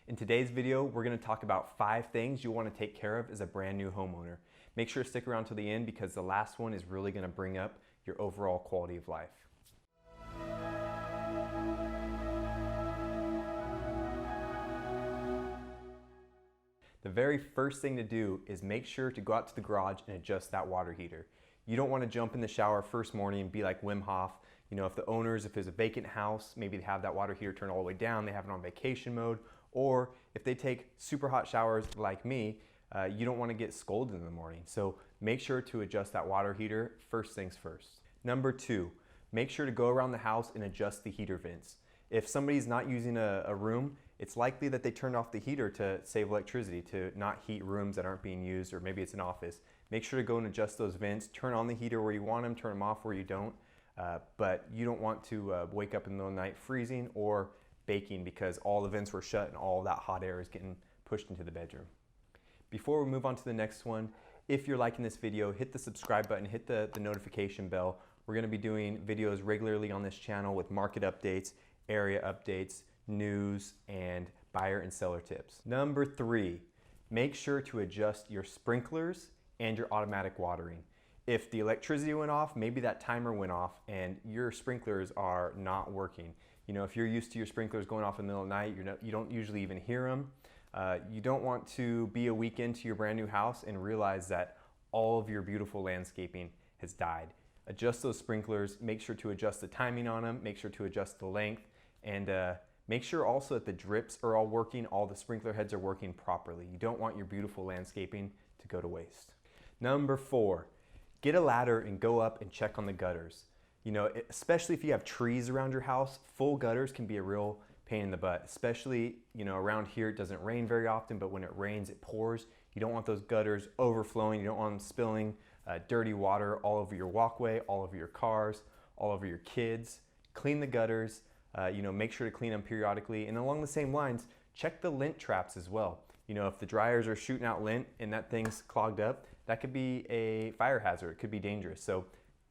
In today's video, we're going to talk about 5 things you want to take care of as a brand new homeowner. Make sure to stick around to the end because the last one is really going to bring up your overall quality of life. The very first thing to do is make sure to go out to the garage and adjust that water heater. You don't want to jump in the shower first morning and be like Wim Hof. You know, if the owners, if there's a vacant house, maybe they have that water heater turned all the way down, they have it on vacation mode, or if they take super hot showers like me, you don't want to get scolded in the morning. So make sure to adjust that water heater first things first. Number 2, make sure to go around the house and adjust the heater vents. If somebody's not using a room, it's likely that they turned off the heater to save electricity, to not heat rooms that aren't being used, or maybe it's an office. Make sure to go and adjust those vents, turn on the heater where you want them, turn them off where you don't. But you don't want to wake up in the middle of the night freezing or baking because all the vents were shut and all that hot air is getting pushed into the bedroom. Before we move on to the next one, if you're liking this video, hit the subscribe button, hit the notification bell. We're going to be doing videos regularly on this channel with market updates, area updates, news, and buyer and seller tips. Number 3, make sure to adjust your sprinklers and your automatic watering. If the electricity went off, maybe that timer went off and your sprinklers are not working. You know, if you're used to your sprinklers going off in the middle of the night, you don't usually even hear them. You don't want to be a week into your brand new house and realize that all of your beautiful landscaping has died. Adjust those sprinklers, make sure to adjust the timing on them, make sure to adjust the length, and make sure also that the drips are all working, all the sprinkler heads are working properly. You don't want your beautiful landscaping to go to waste. Number 4, get a ladder and go up and check on the gutters. You know, especially if you have trees around your house, full gutters can be a real pain in the butt. Especially, you know, around here it doesn't rain very often, but when it rains, it pours. You don't want those gutters overflowing. You don't want them spilling dirty water all over your walkway, all over your cars, all over your kids. Clean the gutters. You know, make sure to clean them periodically. And along the same lines, check the lint traps as well. You know, if the dryers are shooting out lint and that thing's clogged up, that could be a fire hazard. It could be dangerous. So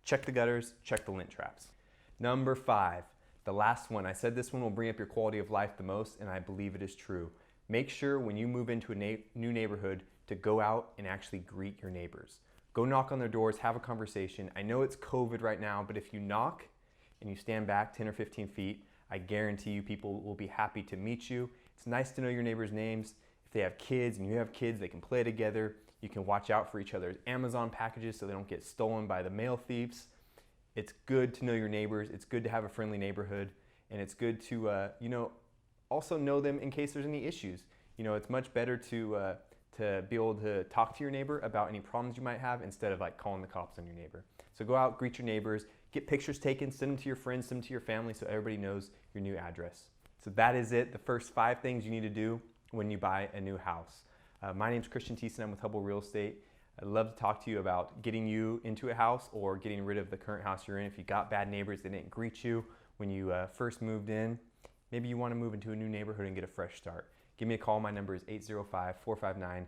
check the gutters, check the lint traps. Number 5, the last one. I said this one will bring up your quality of life the most, and I believe it is true. Make sure when you move into a new neighborhood to go out and actually greet your neighbors. Go knock on their doors, have a conversation. I know it's COVID right now, but if you knock and you stand back 10 or 15 feet, I guarantee you people will be happy to meet you. It's nice to know your neighbors' names. If they have kids and you have kids, they can play together. You can watch out for each other's Amazon packages so they don't get stolen by the mail thieves. It's good to know your neighbors. It's good to have a friendly neighborhood. And it's good to, you know, also know them in case there's any issues. You know, it's much better to be able to talk to your neighbor about any problems you might have instead of like calling the cops on your neighbor. So go out, greet your neighbors, get pictures taken, send them to your friends, send them to your family so everybody knows your new address. So that is it, the first 5 things you need to do when you buy a new house. My name is Christian Tiessen. I'm with Hubbell Real Estate. I'd love to talk to you about getting you into a house or getting rid of the current house you're in. If you got bad neighbors that didn't greet you when you first moved in, maybe you want to move into a new neighborhood and get a fresh start. Give me a call. My number is 805-459-9834.